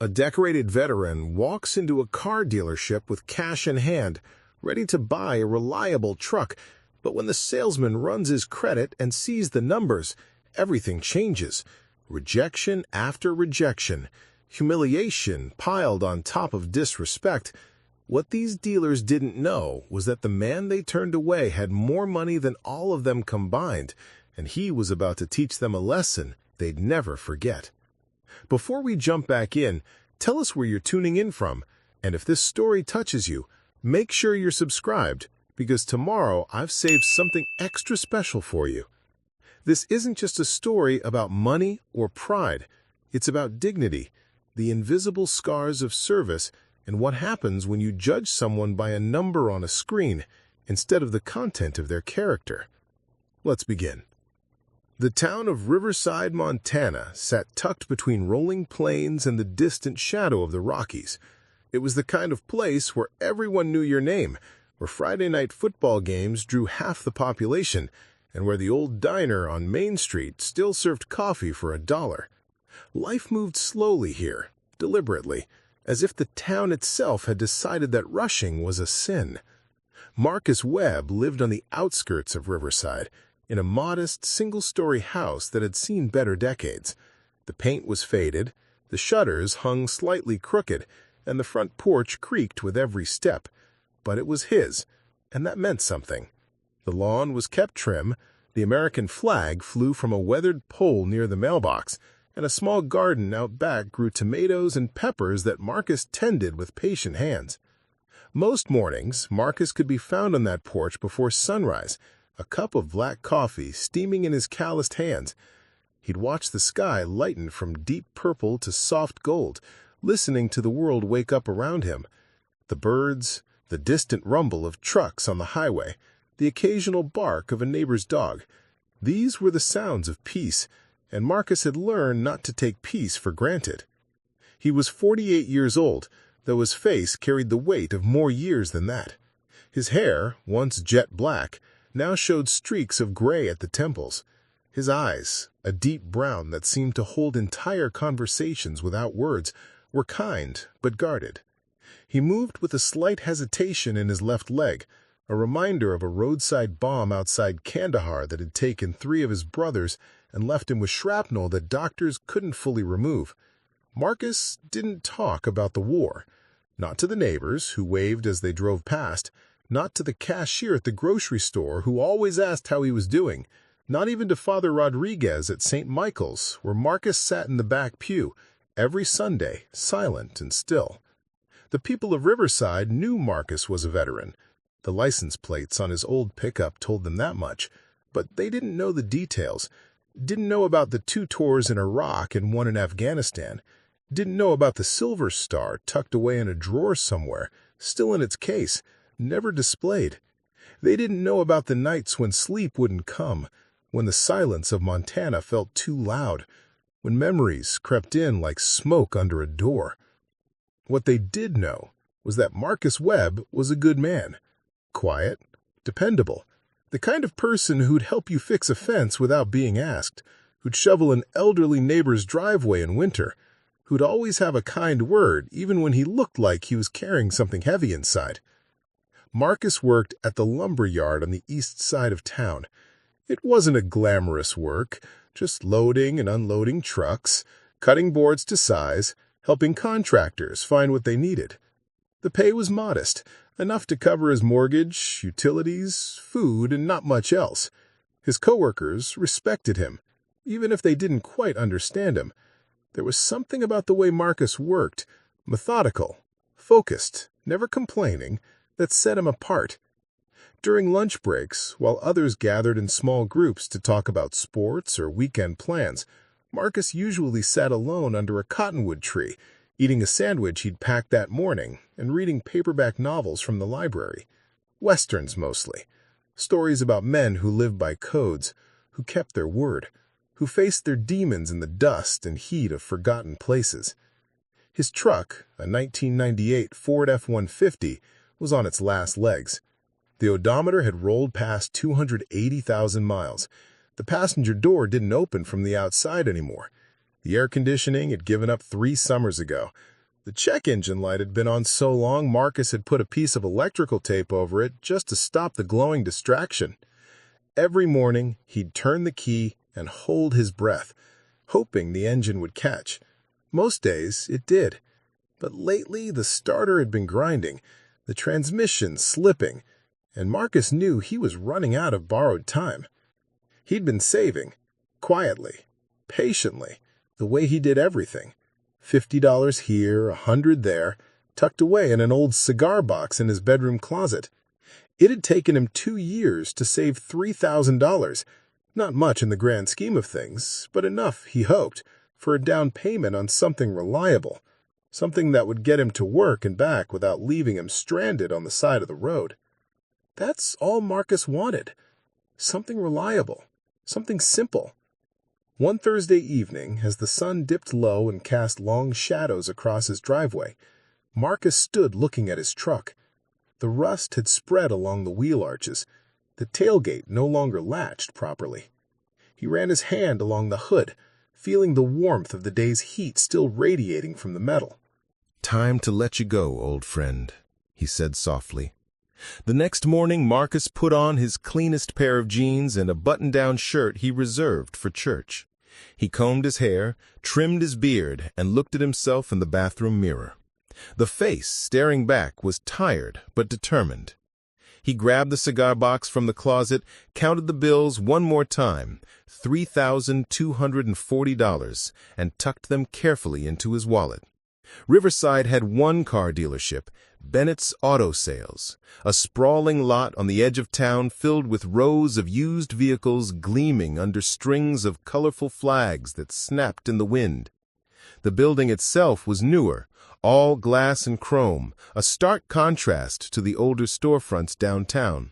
A decorated veteran walks into a car dealership with cash in hand, ready to buy a reliable truck, but when the salesman runs his credit and sees the numbers, everything changes. Rejection after rejection, humiliation piled on top of disrespect. What these dealers didn't know was that the man they turned away had more money than all of them combined, and he was about to teach them a lesson they'd never forget. Before we jump back in, tell us where you're tuning in from, and if this story touches you, make sure you're subscribed, because tomorrow I've saved something extra special for you. This isn't just a story about money or pride. It's about dignity, the invisible scars of service, and what happens when you judge someone by a number on a screen instead of the content of their character. Let's begin. The town of Riverside, Montana, sat tucked between rolling plains and the distant shadow of the Rockies. It was the kind of place where everyone knew your name, where Friday night football games drew half the population, and where the old diner on Main Street still served coffee for $1. Life moved slowly here, deliberately, as if the town itself had decided that rushing was a sin. Marcus Webb lived on the outskirts of Riverside, in a modest, single-story house that had seen better decades. The paint was faded, the shutters hung slightly crooked, and the front porch creaked with every step. But it was his, and that meant something. The lawn was kept trim, the American flag flew from a weathered pole near the mailbox, and a small garden out back grew tomatoes and peppers that Marcus tended with patient hands. Most mornings, Marcus could be found on that porch before sunrise, a cup of black coffee steaming in his calloused hands. He'd watch the sky lighten from deep purple to soft gold, listening to the world wake up around him. The birds, the distant rumble of trucks on the highway, the occasional bark of a neighbor's dog. These were the sounds of peace, and Marcus had learned not to take peace for granted. He was 48 years old, though his face carried the weight of more years than that. His hair, once jet black, now showed streaks of gray at the temples. His eyes, a deep brown that seemed to hold entire conversations without words, were kind but guarded. He moved with a slight hesitation in his left leg, a reminder of a roadside bomb outside Kandahar that had taken 3 of his brothers and left him with shrapnel that doctors couldn't fully remove. Marcus didn't talk about the war. Not to the neighbors, who waved as they drove past, not to the cashier at the grocery store, who always asked how he was doing, not even to Father Rodriguez at St. Michael's, where Marcus sat in the back pew, every Sunday, silent and still. The people of Riverside knew Marcus was a veteran. The license plates on his old pickup told them that much, but they didn't know the details, didn't know about the 2 tours in Iraq and 1 in Afghanistan, didn't know about the Silver Star tucked away in a drawer somewhere, still in its case, never displayed. They didn't know about the nights when sleep wouldn't come, when the silence of Montana felt too loud, when memories crept in like smoke under a door. What they did know was that Marcus Webb was a good man, quiet, dependable, the kind of person who'd help you fix a fence without being asked, who'd shovel an elderly neighbor's driveway in winter, who'd always have a kind word even when he looked like he was carrying something heavy inside. Marcus worked at the lumber yard on the east side of town. It wasn't a glamorous work, just loading and unloading trucks, cutting boards to size, helping contractors find what they needed. The pay was modest, enough to cover his mortgage, utilities, food, and not much else. His coworkers respected him, even if they didn't quite understand him. There was something about the way Marcus worked, methodical, focused, never complaining, that set him apart. During lunch breaks, while others gathered in small groups to talk about sports or weekend plans, Marcus usually sat alone under a cottonwood tree, eating a sandwich he'd packed that morning and reading paperback novels from the library. Westerns mostly. Stories about men who lived by codes, who kept their word, who faced their demons in the dust and heat of forgotten places. His truck, a 1998 Ford F-150, was on its last legs. The odometer had rolled past 280,000 miles. The passenger door didn't open from the outside anymore. The air conditioning had given up 3 summers ago. The check engine light had been on so long Marcus had put a piece of electrical tape over it just to stop the glowing distraction. Every morning, he'd turn the key and hold his breath, hoping the engine would catch. Most days, it did. But lately, the starter had been grinding, the transmission slipping, and Marcus knew he was running out of borrowed time. He'd been saving, quietly, patiently, the way he did everything. $50 here, $100 there, tucked away in an old cigar box in his bedroom closet. It had taken him 2 years to save $3,000. Not much in the grand scheme of things, but enough, he hoped, for a down payment on something reliable, something that would get him to work and back without leaving him stranded on the side of the road. That's all Marcus wanted. Something reliable, something simple. One Thursday evening, as the sun dipped low and cast long shadows across his driveway, Marcus stood looking at his truck. The rust had spread along the wheel arches. The tailgate no longer latched properly. He ran his hand along the hood, feeling the warmth of the day's heat still radiating from the metal. "Time to let you go, old friend," he said softly. The next morning, Marcus put on his cleanest pair of jeans and a button-down shirt he reserved for church. He combed his hair, trimmed his beard, and looked at himself in the bathroom mirror. The face, staring back, was tired but determined. He grabbed the cigar box from the closet, counted the bills one more time, $3,240, and tucked them carefully into his wallet. Riverside had one car dealership, Bennett's Auto Sales, a sprawling lot on the edge of town filled with rows of used vehicles gleaming under strings of colorful flags that snapped in the wind. The building itself was newer, all glass and chrome, a stark contrast to the older storefronts downtown.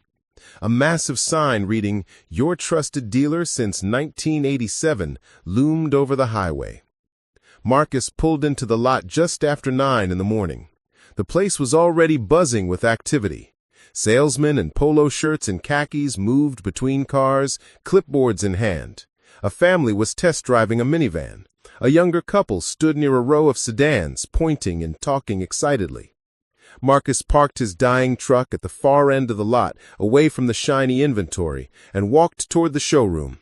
A massive sign reading, "Your trusted dealer since 1987, loomed over the highway. Marcus pulled into the lot just after 9 in the morning. The place was already buzzing with activity. Salesmen in polo shirts and khakis moved between cars, clipboards in hand. A family was test driving a minivan. A younger couple stood near a row of sedans, pointing and talking excitedly. Marcus parked his dying truck at the far end of the lot, away from the shiny inventory, and walked toward the showroom.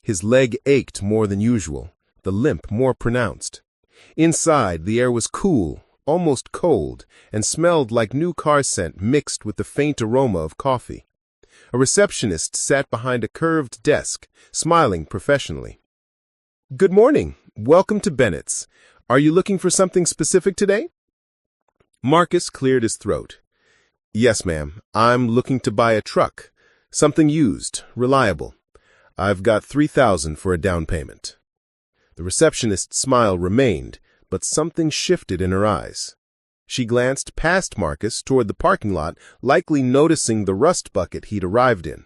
His leg ached more than usual, the limp more pronounced. Inside, the air was cool, almost cold, and smelled like new car scent mixed with the faint aroma of coffee. A receptionist sat behind a curved desk, smiling professionally. "Good morning. Welcome to Bennett's. Are you looking for something specific today?" Marcus cleared his throat. "Yes, ma'am. I'm looking to buy a truck. Something used, reliable. I've got $3,000 for a down payment." The receptionist's smile remained, but something shifted in her eyes. She glanced past Marcus toward the parking lot, likely noticing the rust bucket he'd arrived in.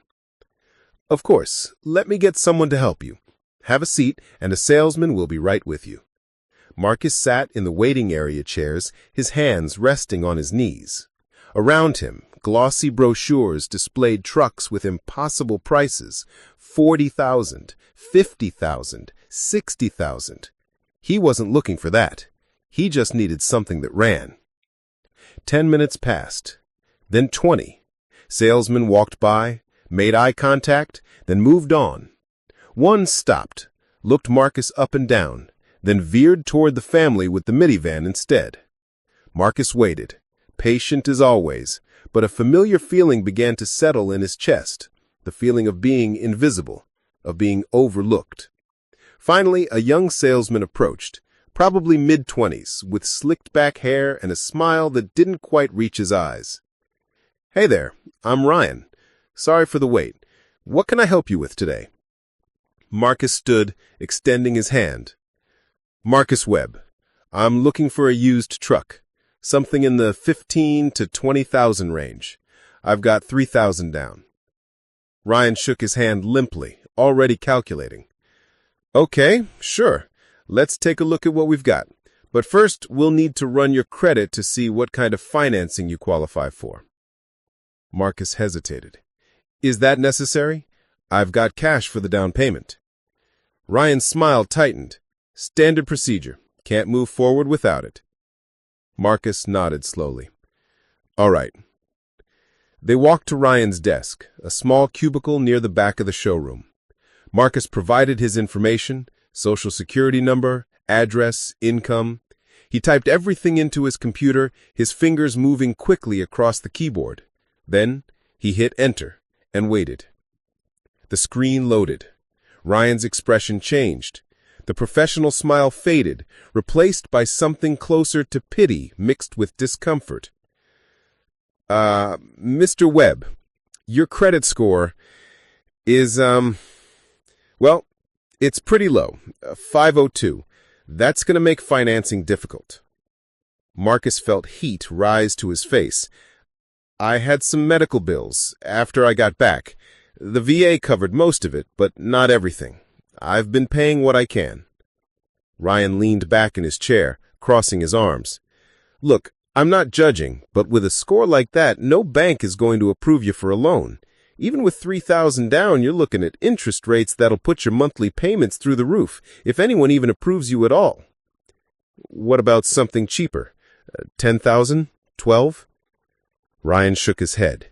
"Of course. Let me get someone to help you. Have a seat, and a salesman will be right with you." Marcus sat in the waiting area chairs, his hands resting on his knees. Around him, glossy brochures displayed trucks with impossible prices, $40,000, $50,000, $60,000. He wasn't looking for that. He just needed something that ran. 10 minutes passed, then 20. Salesmen walked by, made eye contact, then moved on. One stopped, looked Marcus up and down, then veered toward the family with the minivan instead. Marcus waited, patient as always, but a familiar feeling began to settle in his chest, the feeling of being invisible, of being overlooked. Finally, a young salesman approached, probably mid-20s, with slicked-back hair and a smile that didn't quite reach his eyes. "Hey there, I'm Ryan. Sorry for the wait. What can I help you with today?" Marcus stood, extending his hand. "Marcus Webb. I'm looking for a used truck, something in the 15 to 20,000 range. I've got 3,000 down." Ryan shook his hand limply, already calculating. "Okay, sure. Let's take a look at what we've got. But first, we'll need to run your credit to see what kind of financing you qualify for." Marcus hesitated. "Is that necessary? I've got cash for the down payment." Ryan's smile tightened. "Standard procedure. Can't move forward without it." Marcus nodded slowly. All right. They walked to Ryan's desk, a small cubicle near the back of the showroom. Marcus provided his information, social security number, address, income. He typed everything into his computer, his fingers moving quickly across the keyboard. Then he hit enter and waited. The screen loaded. Ryan's expression changed. The professional smile faded, replaced by something closer to pity mixed with discomfort. Mr. Webb, your credit score is, well, it's pretty low, 502. That's going to make financing difficult. Marcus felt heat rise to his face. I had some medical bills after I got back. The VA covered most of it, but not everything. I've been paying what I can. Ryan leaned back in his chair, crossing his arms. Look, I'm not judging, but with a score like that, no bank is going to approve you for a loan. Even with $3,000 down, you're looking at interest rates that'll put your monthly payments through the roof, if anyone even approves you at all. What about something cheaper? 10,000? 12? Ryan shook his head.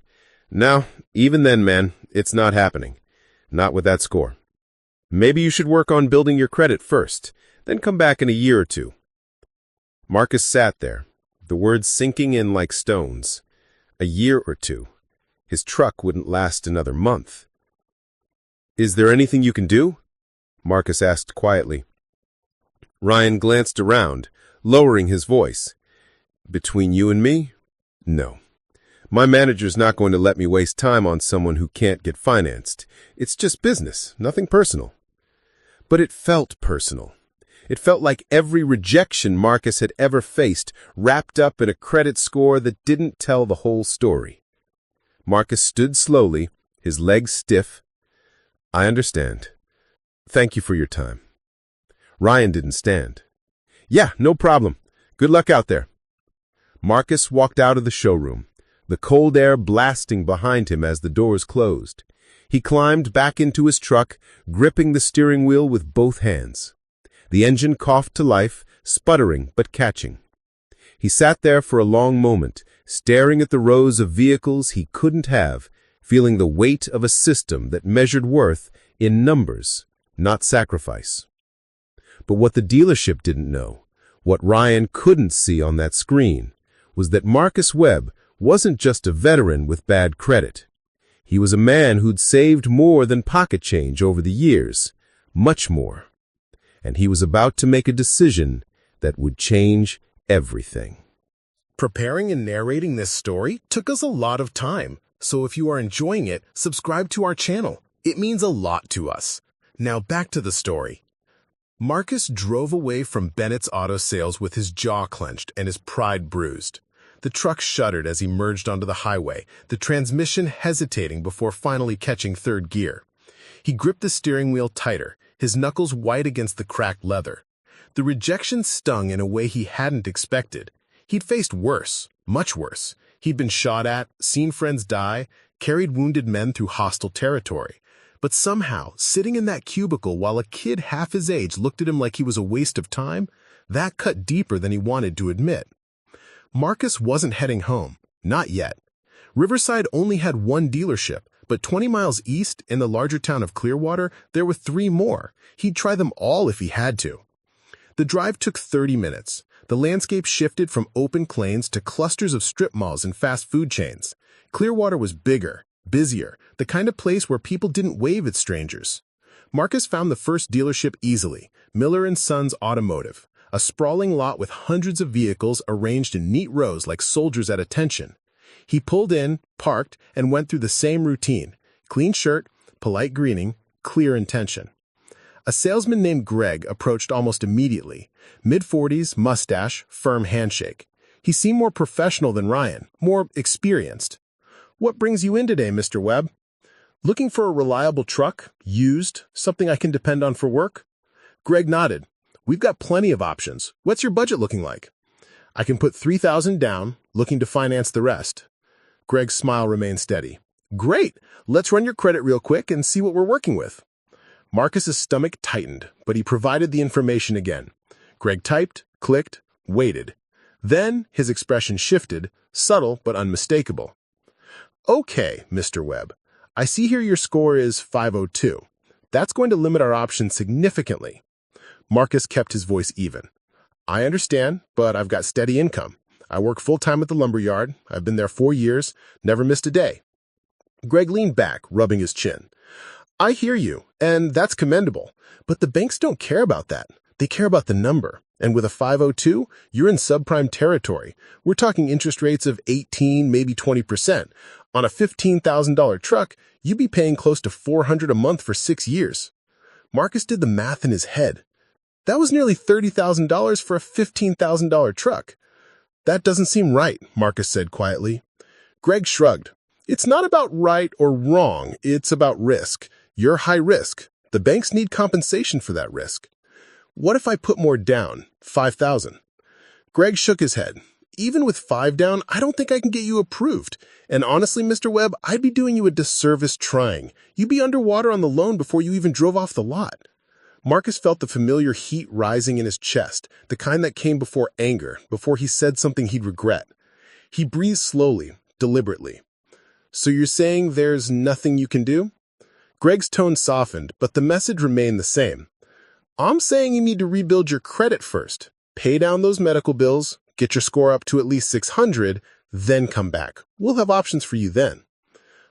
No, even then, man, it's not happening. Not with that score. Maybe you should work on building your credit first, then come back in a year or two. Marcus sat there, the words sinking in like stones. A year or two. His truck wouldn't last another month. Is there anything you can do? Marcus asked quietly. Ryan glanced around, lowering his voice. Between you and me? No. My manager's not going to let me waste time on someone who can't get financed. It's just business, nothing personal. But it felt personal. It felt like every rejection Marcus had ever faced, wrapped up in a credit score that didn't tell the whole story. Marcus stood slowly, his legs stiff. I understand. Thank you for your time. Ryan didn't stand. Yeah, no problem. Good luck out there. Marcus walked out of the showroom, the cold air blasting behind him as the doors closed. He climbed back into his truck, gripping the steering wheel with both hands. The engine coughed to life, sputtering but catching. He sat there for a long moment, staring at the rows of vehicles he couldn't have, feeling the weight of a system that measured worth in numbers, not sacrifice. But what the dealership didn't know, what Ryan couldn't see on that screen, was that Marcus Webb wasn't just a veteran with bad credit. He was a man who'd saved more than pocket change over the years, much more. And he was about to make a decision that would change everything. Preparing and narrating this story took us a lot of time, so if you are enjoying it, subscribe to our channel. It means a lot to us. Now back to the story. Marcus drove away from Bennett's Auto Sales with his jaw clenched and his pride bruised. The truck shuddered as he merged onto the highway, the transmission hesitating before finally catching third gear. He gripped the steering wheel tighter, his knuckles white against the cracked leather. The rejection stung in a way he hadn't expected. He'd faced worse, much worse. He'd been shot at, seen friends die, carried wounded men through hostile territory. But somehow, sitting in that cubicle while a kid half his age looked at him like he was a waste of time, that cut deeper than he wanted to admit. Marcus wasn't heading home. Not yet. Riverside only had one dealership, but 20 miles east, in the larger town of Clearwater, there were 3 more. He'd try them all if he had to. The drive took 30 minutes. The landscape shifted from open plains to clusters of strip malls and fast food chains. Clearwater was bigger, busier, the kind of place where people didn't wave at strangers. Marcus found the first dealership easily, Miller & Sons Automotive, a sprawling lot with hundreds of vehicles arranged in neat rows like soldiers at attention. He pulled in, parked, and went through the same routine. Clean shirt, polite greeting, clear intention. A salesman named Greg approached almost immediately. Mid-40s, mustache, firm handshake. He seemed more professional than Ryan, more experienced. What brings you in today, Mr. Webb? Looking for a reliable truck, used, something I can depend on for work? Greg nodded. We've got plenty of options. What's your budget looking like? I can put $3,000 down, looking to finance the rest. Greg's smile remained steady. Great! Let's run your credit real quick and see what we're working with. Marcus's stomach tightened, but he provided the information again. Greg typed, clicked, waited. Then his expression shifted, subtle but unmistakable. Okay, Mr. Webb, I see here your score is 502. That's going to limit our options significantly. Marcus kept his voice even. I understand, but I've got steady income. I work full-time at the lumber yard. I've been there 4 years, never missed a day. Greg leaned back, rubbing his chin. I hear you, and that's commendable, but the banks don't care about that. They care about the number. And with a 502, you're in subprime territory. We're talking interest rates of 18, maybe 20%. On a $15,000 truck, you'd be paying close to $400 a month for 6 years. Marcus did the math in his head. That was nearly $30,000 for a $15,000 truck. That doesn't seem right, Marcus said quietly. Greg shrugged. It's not about right or wrong. It's about risk. You're high risk. The banks need compensation for that risk. What if I put more down, 5,000? Greg shook his head. Even with 5 down, I don't think I can get you approved. And honestly, Mr. Webb, I'd be doing you a disservice trying. You'd be underwater on the loan before you even drove off the lot. Marcus felt the familiar heat rising in his chest, the kind that came before anger, before he said something he'd regret. He breathed slowly, deliberately. So you're saying there's nothing you can do? Greg's tone softened, but the message remained the same. I'm saying you need to rebuild your credit first. Pay down those medical bills, get your score up to at least 600, then come back. We'll have options for you then.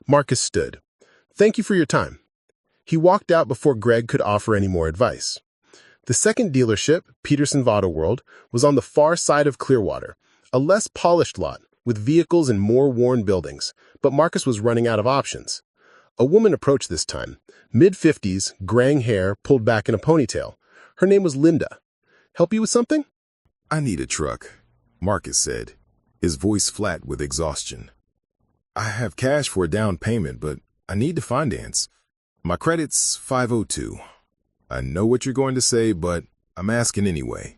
Marcus stood. Thank you for your time. He walked out before Greg could offer any more advice. The second dealership, Peterson Auto World, was on the far side of Clearwater, a less polished lot with vehicles in more worn buildings, but Marcus was running out of options. A woman approached this time, mid-50s, graying hair pulled back in a ponytail. Her name was Linda. Help you with something? I need a truck, Marcus said, his voice flat with exhaustion. I have cash for a down payment, but I need to finance. My credit's 502. I know what you're going to say, but I'm asking anyway.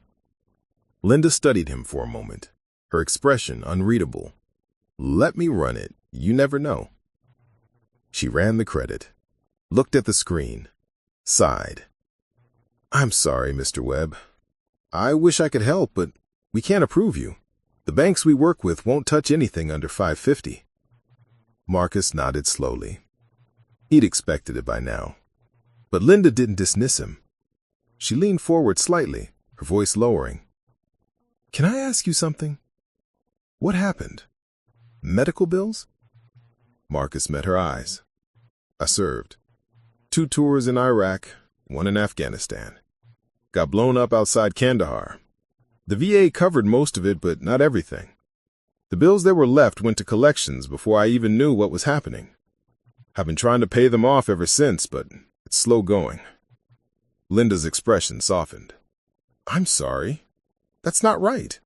Linda studied him for a moment, her expression unreadable. Let me run it. You never know. She ran the credit, looked at the screen, sighed. I'm sorry, Mr. Webb. I wish I could help, but we can't approve you. The banks we work with won't touch anything under 550. Marcus nodded slowly. He'd expected it by now. But Linda didn't dismiss him. She leaned forward slightly, her voice lowering. Can I ask you something? What happened? Medical bills? Marcus met her eyes. I served. 2 tours in Iraq, 1 in Afghanistan. Got blown up outside Kandahar. The VA covered most of it, but not everything. The bills that were left went to collections before I even knew what was happening. I've been trying to pay them off ever since, but it's slow going. Linda's expression softened. I'm sorry. That's not right.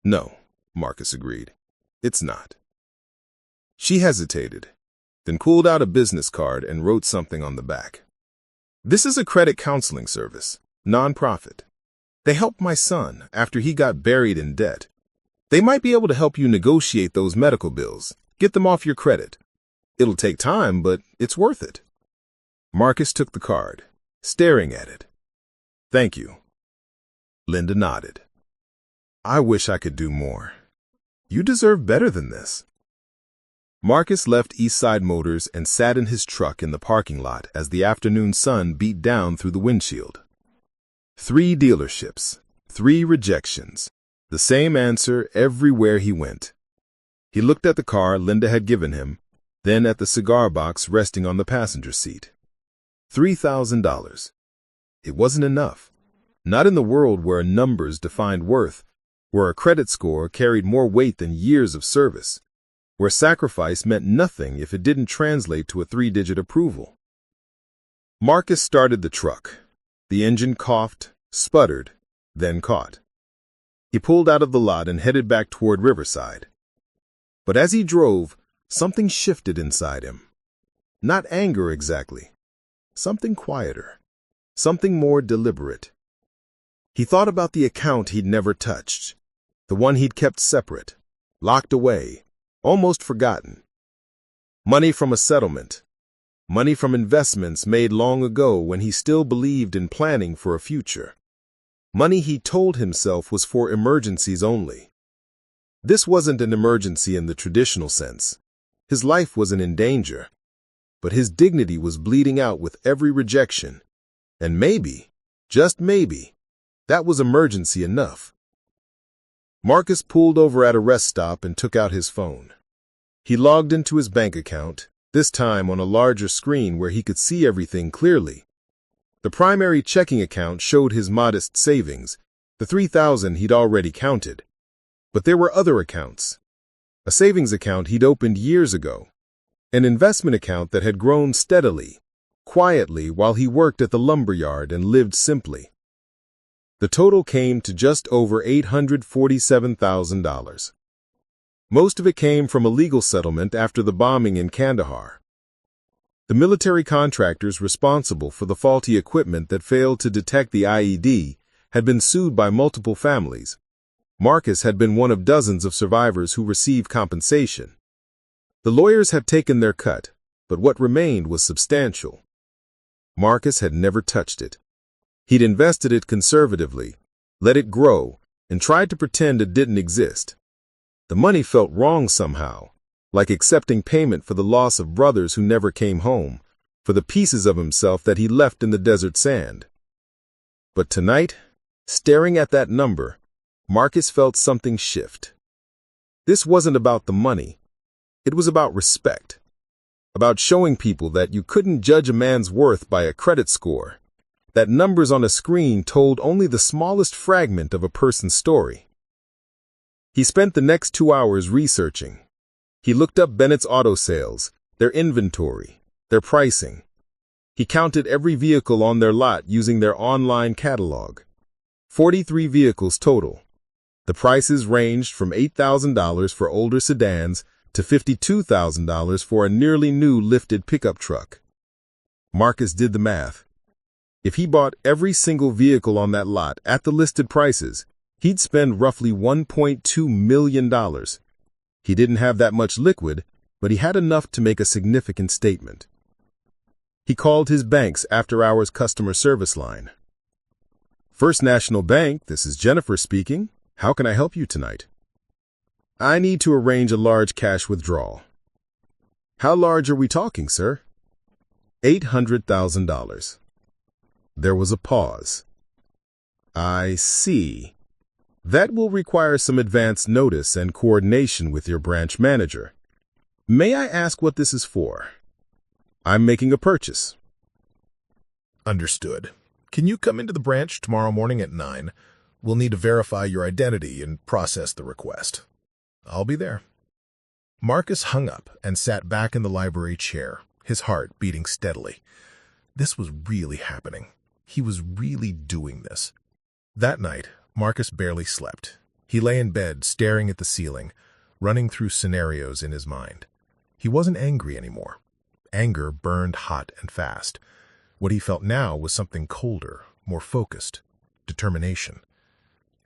No, Marcus agreed. It's not. She hesitated, then pulled out a business card and wrote something on the back. This is a credit counseling service, nonprofit. They helped my son after he got buried in debt. They might be able to help you negotiate those medical bills, get them off your credit. It'll take time, but it's worth it. Marcus took the card, staring at it. Thank you. Linda nodded. I wish I could do more. You deserve better than this. Marcus left Eastside Motors and sat in his truck in the parking lot as the afternoon sun beat down through the windshield. 3 dealerships, 3 rejections, the same answer everywhere he went. He looked at the car Linda had given him, then at the cigar box resting on the passenger seat. $3,000. It wasn't enough. Not in the world where numbers defined worth, where a credit score carried more weight than years of service, where sacrifice meant nothing if it didn't translate to a 3-digit approval. Marcus started the truck. The engine coughed, sputtered, then caught. He pulled out of the lot and headed back toward Riverside. But as he drove, something shifted inside him. Not anger exactly. Something quieter. Something more deliberate. He thought about the account he'd never touched. The one he'd kept separate, locked away, almost forgotten. Money from a settlement. Money from investments made long ago when he still believed in planning for a future. Money he told himself was for emergencies only. This wasn't an emergency in the traditional sense. His life wasn't in danger, but his dignity was bleeding out with every rejection. And maybe, just maybe, that was emergency enough. Marcus pulled over at a rest stop and took out his phone. He logged into his bank account, this time on a larger screen where he could see everything clearly. The primary checking account showed his modest savings, the $3,000 he'd already counted. But there were other accounts. A savings account he'd opened years ago. An investment account that had grown steadily, quietly while he worked at the lumberyard and lived simply. The total came to just over $847,000. Most of it came from a legal settlement after the bombing in Kandahar. The military contractors responsible for the faulty equipment that failed to detect the IED had been sued by multiple families. Marcus had been one of dozens of survivors who received compensation. The lawyers had taken their cut, but what remained was substantial. Marcus had never touched it. He'd invested it conservatively, let it grow, and tried to pretend it didn't exist. The money felt wrong somehow, like accepting payment for the loss of brothers who never came home, for the pieces of himself that he left in the desert sand. But tonight, staring at that number, Marcus felt something shift. This wasn't about the money. It was about respect. About showing people that you couldn't judge a man's worth by a credit score, that numbers on a screen told only the smallest fragment of a person's story. He spent the next 2 hours researching. He looked up Bennett's auto sales, their inventory, their pricing. He counted every vehicle on their lot using their online catalog. 43 vehicles total. The prices ranged from $8,000 for older sedans to $52,000 for a nearly new lifted pickup truck. Marcus did the math. If he bought every single vehicle on that lot at the listed prices, he'd spend roughly $1.2 million. He didn't have that much liquid, but he had enough to make a significant statement. He called his bank's after-hours customer service line. First National Bank, this is Jennifer speaking. How can I help you tonight? I need to arrange a large cash withdrawal. How large are we talking, sir? $800,000. There was a pause. I see. That will require some advance notice and coordination with your branch manager. May I ask what this is for? I'm making a purchase. Understood. Can you come into the branch tomorrow morning at 9? We'll need to verify your identity and process the request. I'll be there. Marcus hung up and sat back in the library chair, his heart beating steadily. This was really happening. He was really doing this. That night, Marcus barely slept. He lay in bed, staring at the ceiling, running through scenarios in his mind. He wasn't angry anymore. Anger burned hot and fast. What he felt now was something colder, more focused, determination.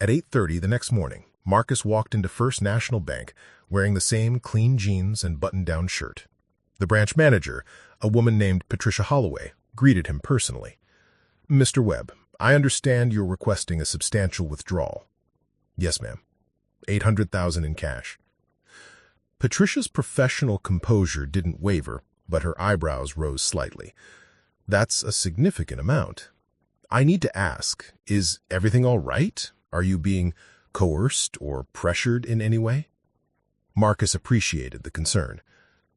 At 8:30 the next morning, Marcus walked into First National Bank wearing the same clean jeans and button-down shirt. The branch manager, a woman named Patricia Holloway, greeted him personally. Mr. Webb, I understand you're requesting a substantial withdrawal. Yes, ma'am. $800,000 in cash. Patricia's professional composure didn't waver, but her eyebrows rose slightly. That's a significant amount. I need to ask, is everything all right? Are you being coerced or pressured in any way? Marcus appreciated the concern.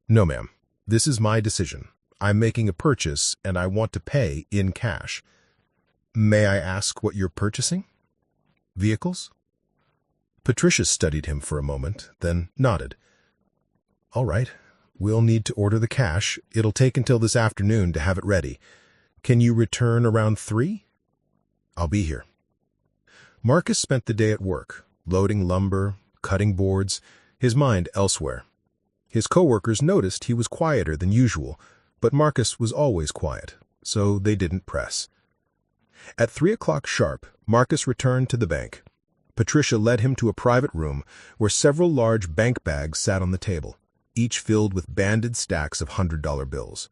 No, ma'am. This is my decision. I'm making a purchase, and I want to pay in cash. May I ask what you're purchasing? Vehicles? Patricia studied him for a moment, then nodded. All right. We'll need to order the cash. It'll take until this afternoon to have it ready. Can you return around 3? I'll be here. Marcus spent the day at work, loading lumber, cutting boards, his mind elsewhere. His coworkers noticed he was quieter than usual, but Marcus was always quiet, so they didn't press. At 3 o'clock sharp, Marcus returned to the bank. Patricia led him to a private room where several large bank bags sat on the table, each filled with banded stacks of $100 bills.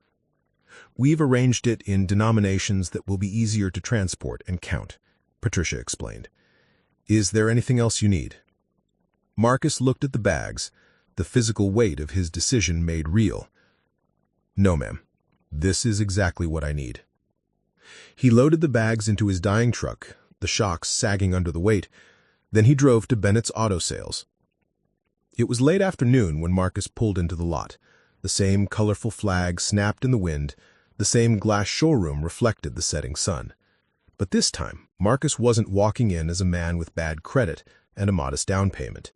We've arranged it in denominations that will be easier to transport and count, Patricia explained. Is there anything else you need? Marcus looked at the bags, the physical weight of his decision made real. "No, ma'am. This is exactly what I need." He loaded the bags into his dying truck, the shocks sagging under the weight. Then he drove to Bennett's Auto Sales. It was late afternoon when Marcus pulled into the lot. The same colorful flag snapped in the wind, the same glass showroom reflected the setting sun. But this time, Marcus wasn't walking in as a man with bad credit and a modest down payment.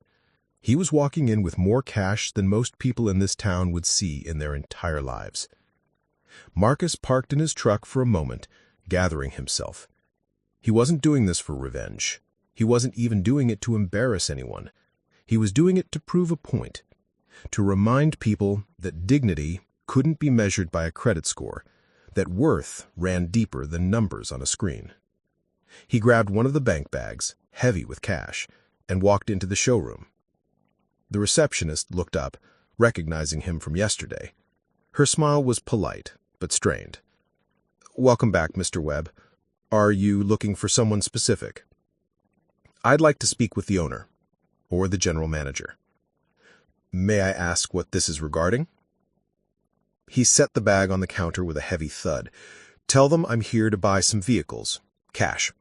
He was walking in with more cash than most people in this town would see in their entire lives. Marcus parked in his truck for a moment, gathering himself. He wasn't doing this for revenge. He wasn't even doing it to embarrass anyone. He was doing it to prove a point, to remind people that dignity couldn't be measured by a credit score, that worth ran deeper than numbers on a screen. He grabbed one of the bank bags, heavy with cash, and walked into the showroom. The receptionist looked up, recognizing him from yesterday. Her smile was polite, but strained. "Welcome back, Mr. Webb. Are you looking for someone specific?" "I'd like to speak with the owner, or the general manager." "May I ask what this is regarding?" He set the bag on the counter with a heavy thud. "Tell them I'm here to buy some vehicles. Cash."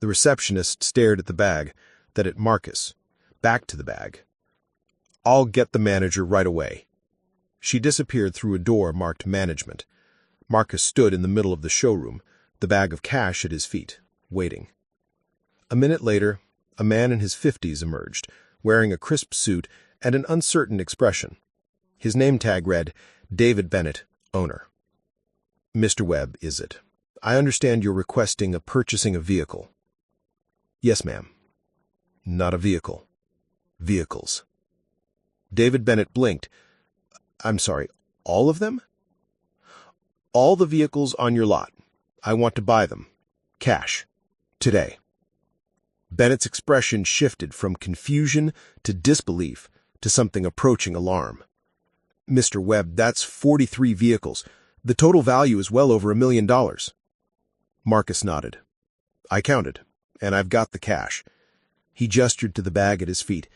The receptionist stared at the bag, then at Marcus, back to the bag. "I'll get the manager right away." She disappeared through a door marked Management. Marcus stood in the middle of the showroom, the bag of cash at his feet, waiting. A minute later, a man in his 50s emerged, wearing a crisp suit and an uncertain expression. His name tag read, "David Bennett, owner." "Mr. Webb, is it? I understand you're requesting purchasing a vehicle." "Yes, ma'am." "Not a vehicle. Vehicles." David Bennett blinked. "I'm sorry, all of them?" "All the vehicles on your lot. I want to buy them. Cash. Today." Bennett's expression shifted from confusion to disbelief to something approaching alarm. "Mr. Webb, that's 43 vehicles. The total value is well over $1 million. Marcus nodded. "I counted, and I've got the cash." He gestured to the bag at his feet.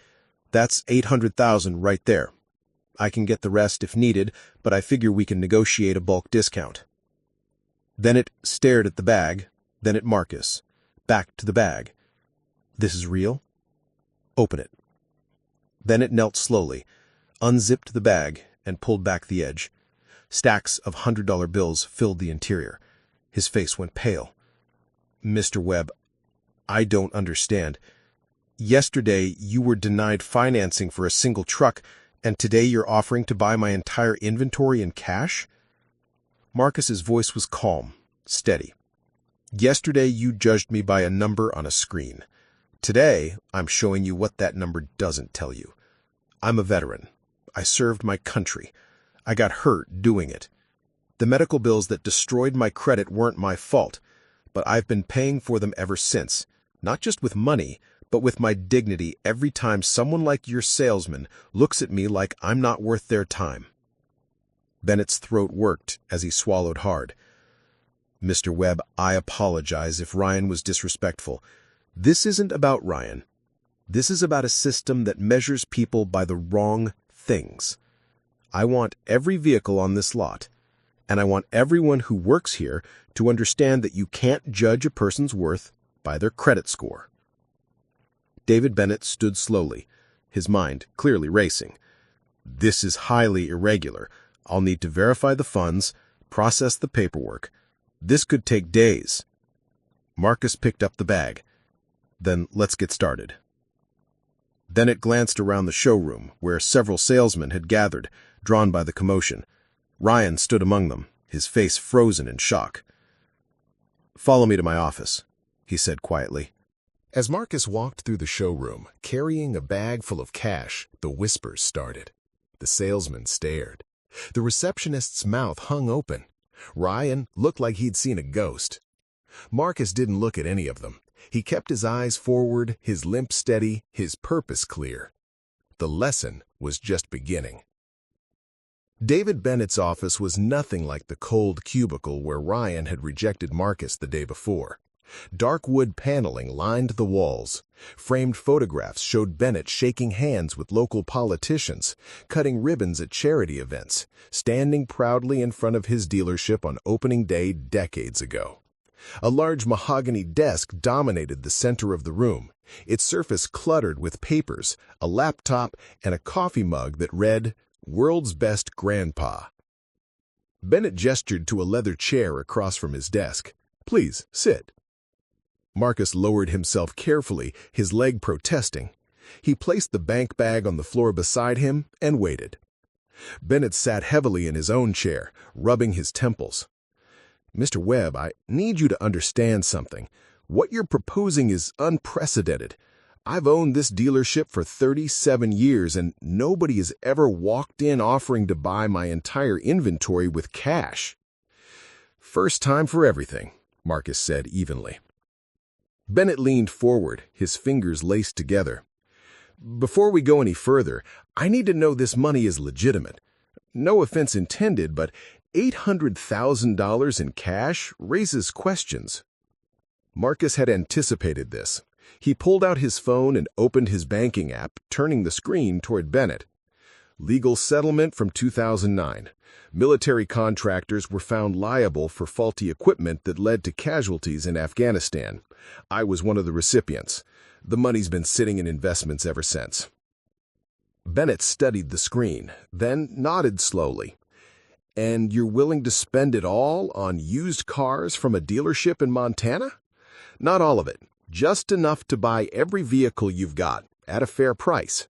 "That's $800,000 right there. I can get the rest if needed, but I figure we can negotiate a bulk discount." Bennett stared at the bag, then at Marcus, back to the bag. "This is real? Open it." Bennett knelt slowly, unzipped the bag, and pulled back the edge. Stacks of $100 bills filled the interior. His face went pale. "Mr. Webb, I don't understand. Yesterday, you were denied financing for a single truck, and today you're offering to buy my entire inventory in cash?" Marcus's voice was calm, steady. "Yesterday, you judged me by a number on a screen. Today, I'm showing you what that number doesn't tell you. I'm a veteran. I served my country. I got hurt doing it. The medical bills that destroyed my credit weren't my fault, but I've been paying for them ever since, not just with money, but with my dignity every time someone like your salesman looks at me like I'm not worth their time." Bennett's throat worked as he swallowed hard. "Mr. Webb, I apologize if Ryan was disrespectful. This isn't about Ryan. This is about a system that measures people by the wrong things. I want every vehicle on this lot, and I want everyone who works here to understand that you can't judge a person's worth by their credit score." David Bennett stood slowly, his mind clearly racing. "This is highly irregular. I'll need to verify the funds, process the paperwork. This could take days." Marcus picked up the bag. "Then let's get started." Bennett glanced around the showroom, where several salesmen had gathered, drawn by the commotion. Ryan stood among them, his face frozen in shock. "Follow me to my office," he said quietly. As Marcus walked through the showroom, carrying a bag full of cash, the whispers started. The salesman stared. The receptionist's mouth hung open. Ryan looked like he'd seen a ghost. Marcus didn't look at any of them. He kept his eyes forward, his limp steady, his purpose clear. The lesson was just beginning. David Bennett's office was nothing like the cold cubicle where Ryan had rejected Marcus the day before. Dark wood paneling lined the walls. Framed photographs showed Bennett shaking hands with local politicians, cutting ribbons at charity events, standing proudly in front of his dealership on opening day decades ago. A large mahogany desk dominated the center of the room, its surface cluttered with papers, a laptop, and a coffee mug that read, "World's Best Grandpa." Bennett gestured to a leather chair across from his desk. "Please, sit." Marcus lowered himself carefully, his leg protesting. He placed the bank bag on the floor beside him and waited. Bennett sat heavily in his own chair, rubbing his temples. "Mr. Webb, I need you to understand something. What you're proposing is unprecedented. I've owned this dealership for 37 years, and nobody has ever walked in offering to buy my entire inventory with cash." "First time for everything," Marcus said evenly. Bennett leaned forward, his fingers laced together. "Before we go any further, I need to know this money is legitimate. No offense intended, but $800,000 in cash raises questions." Marcus had anticipated this. He pulled out his phone and opened his banking app, turning the screen toward Bennett. "Legal settlement from 2009. Military contractors were found liable for faulty equipment that led to casualties in Afghanistan. I was one of the recipients. The money's been sitting in investments ever since." Bennett studied the screen, then nodded slowly. "And you're willing to spend it all on used cars from a dealership in Montana?" "Not all of it. Just enough to buy every vehicle you've got, at a fair price."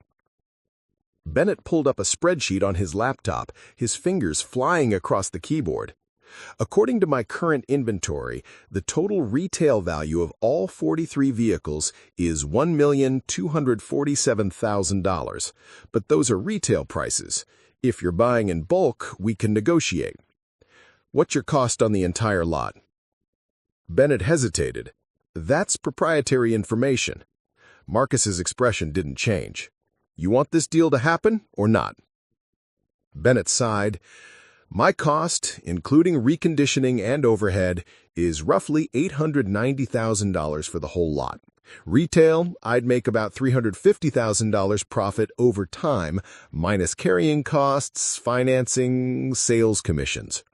Bennett pulled up a spreadsheet on his laptop, his fingers flying across the keyboard. "According to my current inventory, the total retail value of all 43 vehicles is $1,247,000, but those are retail prices. If you're buying in bulk, we can negotiate." "What's your cost on the entire lot?" Bennett hesitated. "That's proprietary information." Marcus's expression didn't change. "You want this deal to happen or not?" Bennett sighed. "My cost, including reconditioning and overhead, is roughly $890,000 for the whole lot. Retail, I'd make about $350,000 profit over time, minus carrying costs, financing, sales commissions.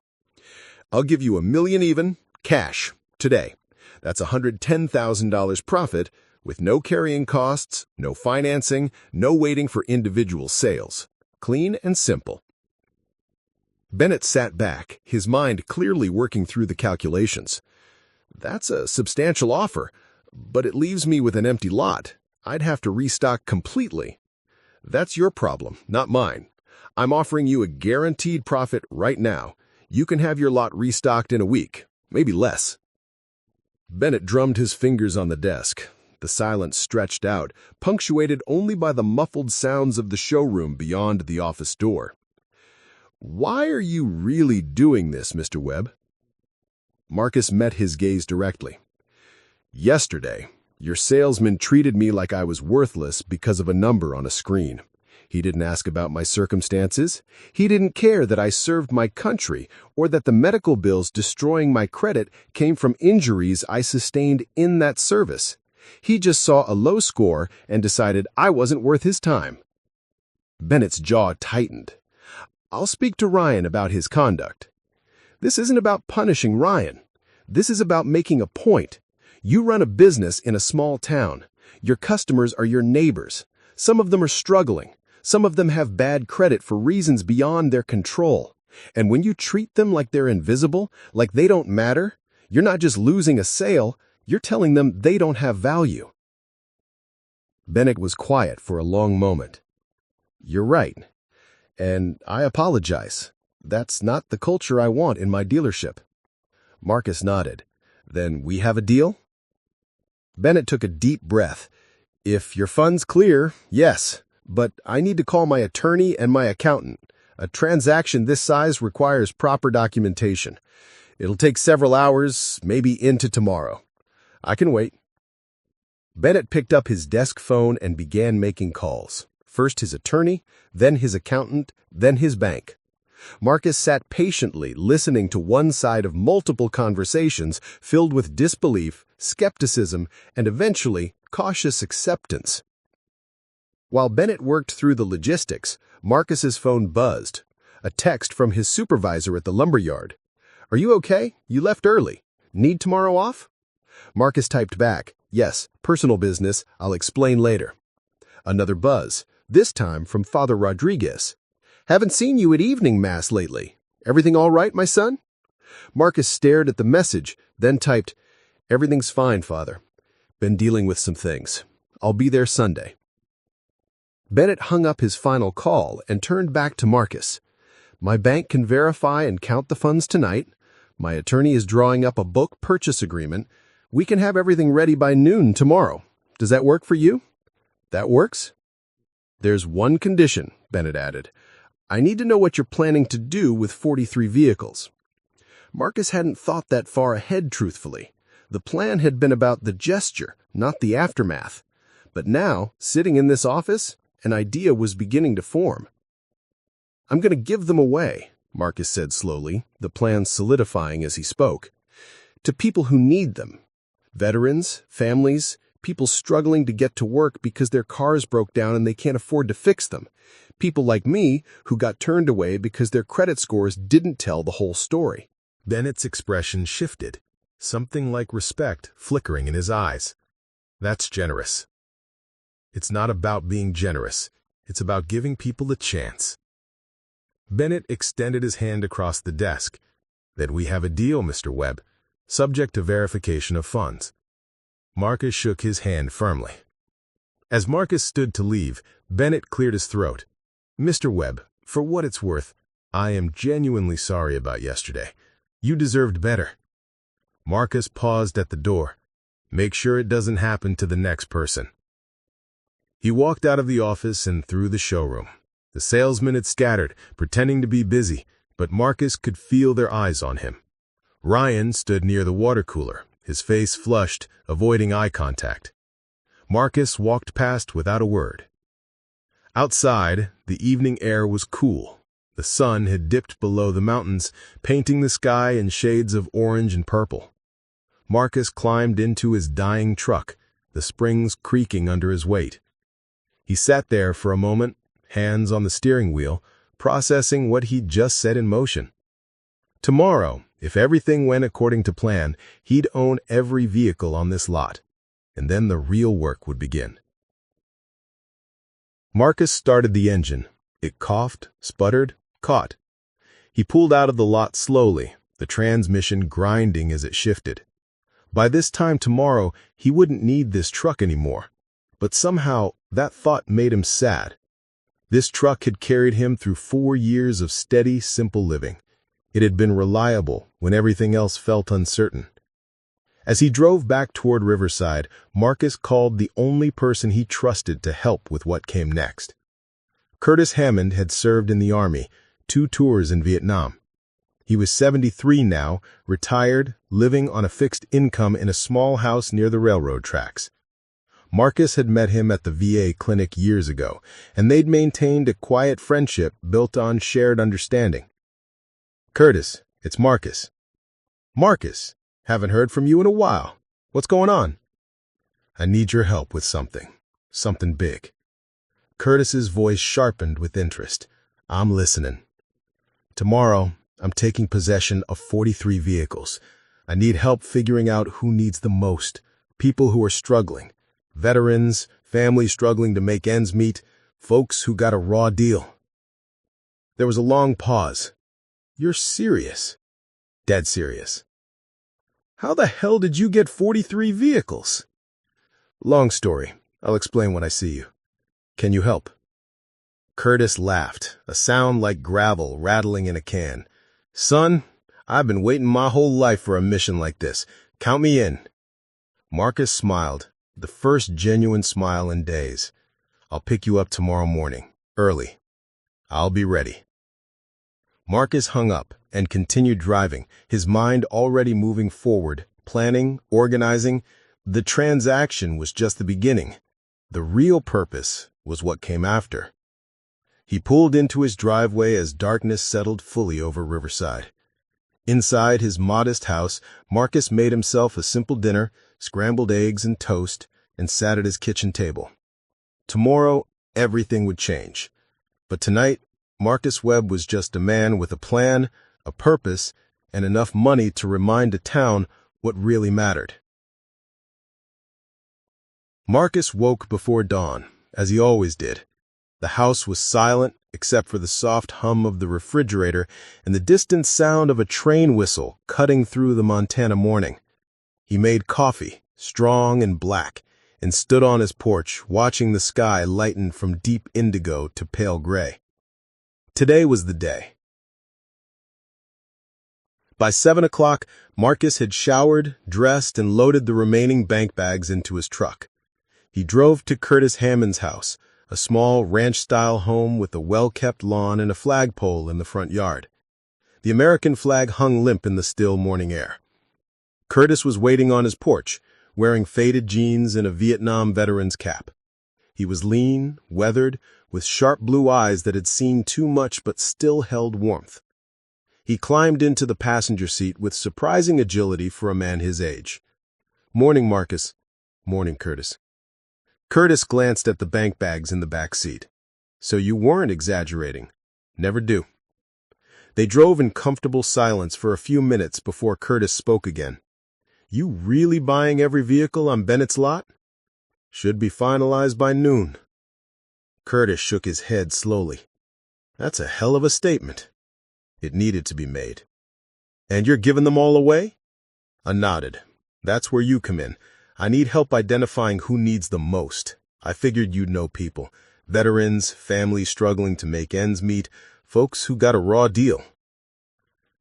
I'll give you $1 million even, cash, today. That's $110,000 profit, with no carrying costs, no financing, no waiting for individual sales. Clean and simple." Bennett sat back, his mind clearly working through the calculations. "That's a substantial offer, but it leaves me with an empty lot. I'd have to restock completely." "That's your problem, not mine. I'm offering you a guaranteed profit right now. You can have your lot restocked in a week, maybe less." Bennett drummed his fingers on the desk. The silence stretched out, punctuated only by the muffled sounds of the showroom beyond the office door. "Why are you really doing this, Mr. Webb?" Marcus met his gaze directly. "Yesterday, your salesman treated me like I was worthless because of a number on a screen. He didn't ask about my circumstances. He didn't care that I served my country or that the medical bills destroying my credit came from injuries I sustained in that service. He just saw a low score and decided I wasn't worth his time." Bennett's jaw tightened. "I'll speak to Ryan about his conduct." "This isn't about punishing Ryan. This is about making a point. You run a business in a small town. Your customers are your neighbors. Some of them are struggling. Some of them have bad credit for reasons beyond their control. And when you treat them like they're invisible, like they don't matter, you're not just losing a sale, you're telling them they don't have value." Bennett was quiet for a long moment. "You're right. And I apologize. That's not the culture I want in my dealership." Marcus nodded. "Then we have a deal?" Bennett took a deep breath. "If your funds clear, yes. But I need to call my attorney and my accountant. A transaction this size requires proper documentation. It'll take several hours, maybe into tomorrow. I can wait." Bennett picked up his desk phone and began making calls. First his attorney, then his accountant, then his bank. Marcus sat patiently listening to one side of multiple conversations filled with disbelief, skepticism, and eventually cautious acceptance. While Bennett worked through the logistics, Marcus's phone buzzed. A text from his supervisor at the lumberyard. "Are you okay? You left early. Need tomorrow off?" Marcus typed back, "Yes, personal business. I'll explain later." Another buzz, this time from Father Rodriguez. "Haven't seen you at evening mass lately. Everything all right, my son?" Marcus stared at the message, then typed, "Everything's fine, Father. Been dealing with some things. I'll be there Sunday." Bennett hung up his final call and turned back to Marcus. "My bank can verify and count the funds tonight. My attorney is drawing up a book purchase agreement. We can have everything ready by noon tomorrow. Does that work for you?" "That works." "There's one condition," Bennett added. "I need to know what you're planning to do with 43 vehicles." Marcus hadn't thought that far ahead, truthfully. The plan had been about the gesture, not the aftermath. But now, sitting in this office, an idea was beginning to form. "I'm going to give them away," Marcus said slowly, the plan solidifying as he spoke, "to people who need them. Veterans, families, people struggling to get to work because their cars broke down and they can't afford to fix them. People like me who got turned away because their credit scores didn't tell the whole story." Bennett's expression shifted, something like respect flickering in his eyes. "That's generous." "It's not about being generous. It's about giving people a chance." Bennett extended his hand across the desk. "Then we have a deal, Mr. Webb, subject to verification of funds." Marcus shook his hand firmly. As Marcus stood to leave, Bennett cleared his throat. "Mr. Webb, for what it's worth, I am genuinely sorry about yesterday. You deserved better." Marcus paused at the door. "Make sure it doesn't happen to the next person." He walked out of the office and through the showroom. The salesmen had scattered, pretending to be busy, but Marcus could feel their eyes on him. Ryan stood near the water cooler, his face flushed, avoiding eye contact. Marcus walked past without a word. Outside, the evening air was cool. The sun had dipped below the mountains, painting the sky in shades of orange and purple. Marcus climbed into his dying truck, the springs creaking under his weight. He sat there for a moment, hands on the steering wheel, processing what he'd just set in motion. Tomorrow, if everything went according to plan, he'd own every vehicle on this lot, and then the real work would begin. Marcus started the engine. It coughed, sputtered, caught. He pulled out of the lot slowly, the transmission grinding as it shifted. By this time tomorrow, he wouldn't need this truck anymore. But somehow, that thought made him sad. This truck had carried him through 4 years of steady, simple living. It had been reliable when everything else felt uncertain. As he drove back toward Riverside, Marcus called the only person he trusted to help with what came next. Curtis Hammond had served in the Army, 2 tours in Vietnam. He was 73 now, retired, living on a fixed income in a small house near the railroad tracks. Marcus had met him at the VA clinic years ago, and they'd maintained a quiet friendship built on shared understanding. "Curtis, it's Marcus." "Marcus, haven't heard from you in a while. What's going on?" "I need your help with something big." Curtis's voice sharpened with interest. "I'm listening." "Tomorrow, I'm taking possession of 43 vehicles. I need help figuring out who needs the most. People who are struggling. Veterans, families struggling to make ends meet, folks who got a raw deal." There was a long pause. "You're serious?" "Dead serious." "How the hell did you get 43 vehicles?" "Long story. I'll explain when I see you. Can you help?" Curtis laughed, a sound like gravel rattling in a can. "Son, I've been waiting my whole life for a mission like this. Count me in." Marcus smiled, the first genuine smile in days. "I'll pick you up tomorrow morning, early. I'll be ready." Marcus hung up and continued driving, his mind already moving forward, planning, organizing. The transaction was just the beginning. The real purpose was what came after. He pulled into his driveway as darkness settled fully over Riverside. Inside his modest house, Marcus made himself a simple dinner, scrambled eggs and toast, and sat at his kitchen table. Tomorrow, everything would change. But tonight, Marcus Webb was just a man with a plan, a purpose, and enough money to remind the town what really mattered. Marcus woke before dawn, as he always did. The house was silent, except for the soft hum of the refrigerator and the distant sound of a train whistle cutting through the Montana morning. He made coffee, strong and black, and stood on his porch, watching the sky lighten from deep indigo to pale gray. Today was the day. By 7 o'clock, Marcus had showered, dressed, and loaded the remaining bank bags into his truck. He drove to Curtis Hammond's house, a small ranch-style home with a well-kept lawn and a flagpole in the front yard. The American flag hung limp in the still morning air. Curtis was waiting on his porch, wearing faded jeans and a Vietnam veteran's cap. He was lean, weathered, with sharp blue eyes that had seen too much but still held warmth. He climbed into the passenger seat with surprising agility for a man his age. "Morning, Marcus." "Morning, Curtis." Curtis glanced at the bank bags in the back seat. "So you weren't exaggerating." "Never do." They drove in comfortable silence for a few minutes before Curtis spoke again. "You really buying every vehicle on Bennett's lot?" "Should be finalized by noon." Curtis shook his head slowly. "That's a hell of a statement." It needed to be made. "And you're giving them all away?" I nodded. "That's where you come in. I need help identifying who needs them most. I figured you'd know people. Veterans, families struggling to make ends meet, folks who got a raw deal."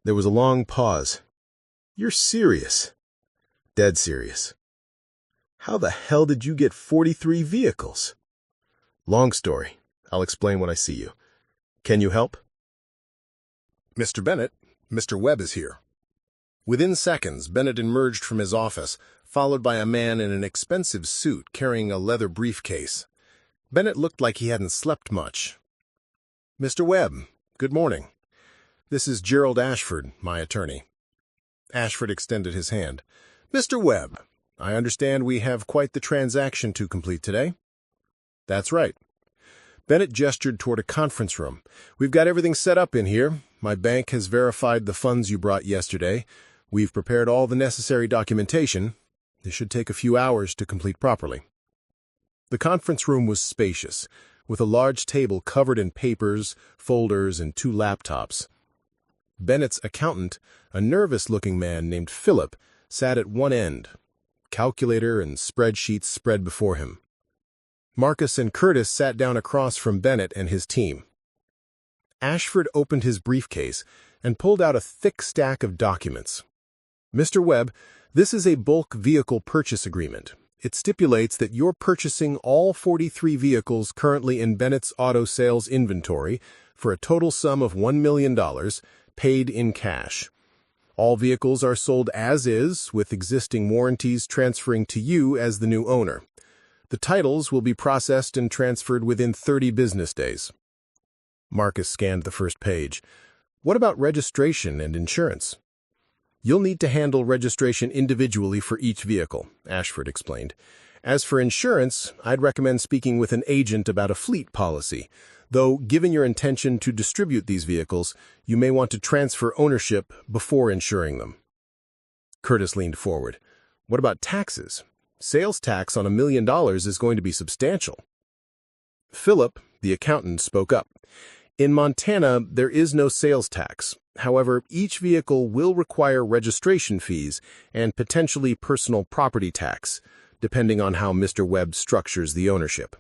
There was a long pause. "You're serious?" "Dead serious." "How the hell did you get 43 vehicles?" "Long story. I'll explain when I see you. Can you help?" "Mr. Bennett, Mr. Webb is here." Within seconds, Bennett emerged from his office, followed by a man in an expensive suit carrying a leather briefcase. Bennett looked like he hadn't slept much. "Mr. Webb, good morning. This is Gerald Ashford, my attorney." Ashford extended his hand. "Mr. Webb, I understand we have quite the transaction to complete today." "That's right." Bennett gestured toward a conference room. "We've got everything set up in here. My bank has verified the funds you brought yesterday. We've prepared all the necessary documentation. This should take a few hours to complete properly." The conference room was spacious, with a large table covered in papers, folders, and 2 laptops. Bennett's accountant, a nervous-looking man named Philip, sat at one end, calculator and spreadsheets spread before him. Marcus and Curtis sat down across from Bennett and his team. Ashford opened his briefcase and pulled out a thick stack of documents. "Mr. Webb, this is a bulk vehicle purchase agreement. It stipulates that you're purchasing all 43 vehicles currently in Bennett's auto sales inventory for a total sum of $1 million, paid in cash. All vehicles are sold as is, with existing warranties transferring to you as the new owner. The titles will be processed and transferred within 30 business days." Marcus scanned the first page. "What about registration and insurance?" "You'll need to handle registration individually for each vehicle," Ashford explained. "As for insurance, I'd recommend speaking with an agent about a fleet policy, though given your intention to distribute these vehicles, you may want to transfer ownership before insuring them." Curtis leaned forward. "What about taxes? Sales tax on $1 million is going to be substantial." Philip, the accountant, spoke up. "In Montana, there is no sales tax. However, each vehicle will require registration fees and potentially personal property tax, depending on how Mr. Webb structures the ownership."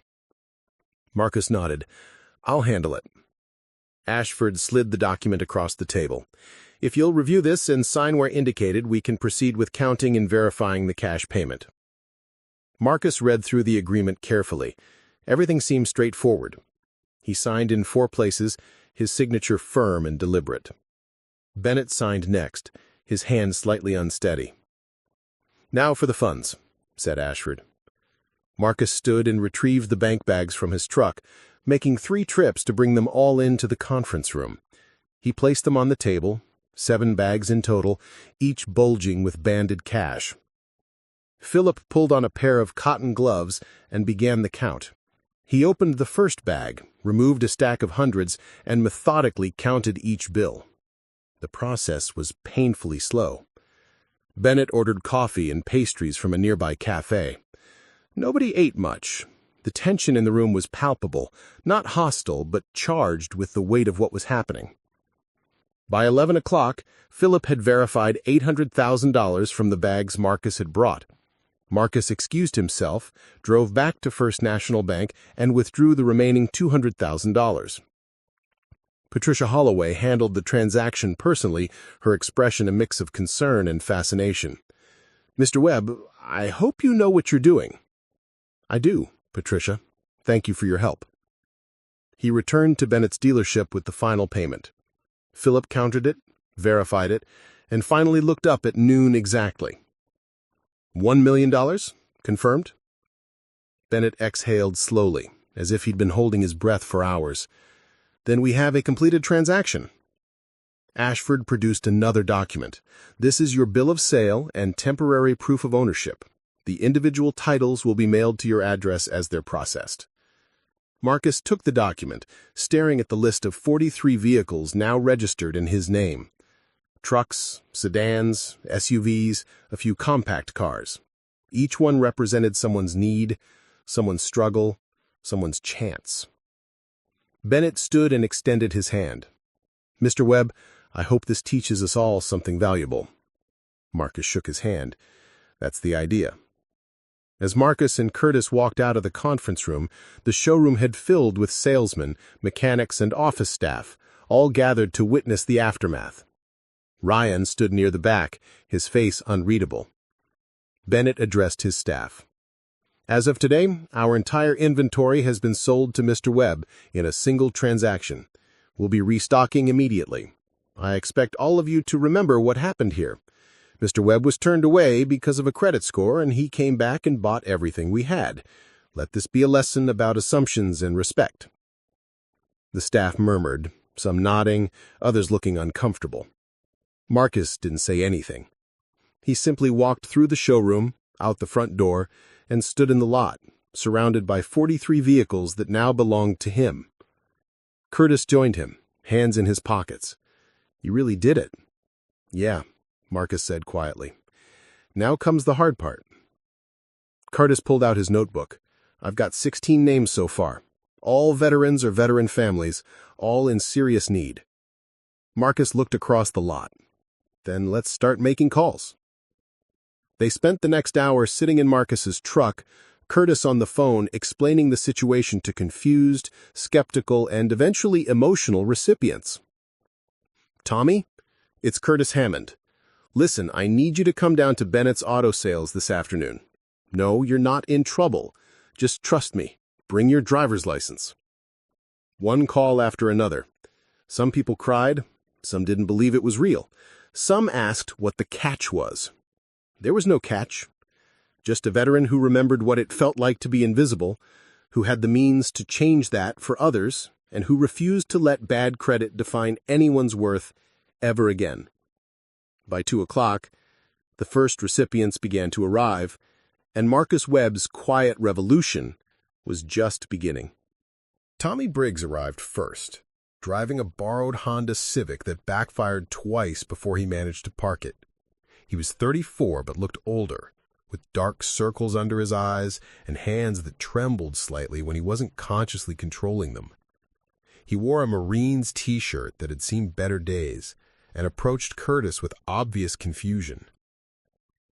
Marcus nodded. "I'll handle it." Ashford slid the document across the table. "If you'll review this and sign where indicated, we can proceed with counting and verifying the cash payment." Marcus read through the agreement carefully. Everything seemed straightforward. He signed in 4 places, his signature firm and deliberate. Bennett signed next, his hand slightly unsteady. "Now for the funds," said Ashford. Marcus stood and retrieved the bank bags from his truck, making 3 trips to bring them all into the conference room. He placed them on the table, 7 bags in total, each bulging with banded cash. Philip pulled on a pair of cotton gloves and began the count. He opened the first bag, removed a stack of hundreds, and methodically counted each bill. The process was painfully slow. Bennett ordered coffee and pastries from a nearby cafe. Nobody ate much. The tension in the room was palpable, not hostile, but charged with the weight of what was happening. By 11 o'clock, Philip had verified $800,000 from the bags Marcus had brought. Marcus excused himself, drove back to First National Bank, and withdrew the remaining $200,000. Patricia Holloway handled the transaction personally, her expression a mix of concern and fascination. "Mr. Webb, I hope you know what you're doing." "I do, Patricia. Thank you for your help." He returned to Bennett's dealership with the final payment. Philip counted it, verified it, and finally looked up at noon exactly. $1 million? Confirmed? Bennett exhaled slowly, as if he'd been holding his breath for hours. "Then we have a completed transaction." Ashford produced another document. "This is your bill of sale and temporary proof of ownership. The individual titles will be mailed to your address as they're processed." Marcus took the document, staring at the list of 43 vehicles now registered in his name. Trucks, sedans, SUVs, a few compact cars. Each one represented someone's need, someone's struggle, someone's chance. Bennett stood and extended his hand. "Mr. Webb, I hope this teaches us all something valuable." Marcus shook his hand. "That's the idea." As Marcus and Curtis walked out of the conference room, the showroom had filled with salesmen, mechanics, and office staff, all gathered to witness the aftermath. Ryan stood near the back, his face unreadable. Bennett addressed his staff. "As of today, our entire inventory has been sold to Mr. Webb in a single transaction. We'll be restocking immediately. I expect all of you to remember what happened here. Mr. Webb was turned away because of a credit score, and he came back and bought everything we had. Let this be a lesson about assumptions and respect." The staff murmured, some nodding, others looking uncomfortable. Marcus didn't say anything. He simply walked through the showroom, out the front door, and stood in the lot, surrounded by 43 vehicles that now belonged to him. Curtis joined him, hands in his pockets. "You really did it." "Yeah," Marcus said quietly. "Now comes the hard part." Curtis pulled out his notebook. "I've got 16 names so far. All veterans or veteran families, all in serious need." Marcus looked across the lot. "Then let's start making calls." They spent the next hour sitting in Marcus's truck, Curtis on the phone explaining the situation to confused, skeptical, and eventually emotional recipients. "Tommy, it's Curtis Hammond. Listen, I need you to come down to Bennett's Auto Sales this afternoon. No, you're not in trouble. Just trust me. Bring your driver's license." One call after another. Some people cried. Some didn't believe it was real. Some asked what the catch was. There was no catch. Just a veteran who remembered what it felt like to be invisible, who had the means to change that for others, and who refused to let bad credit define anyone's worth ever again. By 2 o'clock, the first recipients began to arrive, and Marcus Webb's quiet revolution was just beginning. Tommy Briggs arrived first, driving a borrowed Honda Civic that backfired twice before he managed to park it. He was 34 but looked older, with dark circles under his eyes and hands that trembled slightly when he wasn't consciously controlling them. He wore a Marines t-shirt that had seen better days and approached Curtis with obvious confusion.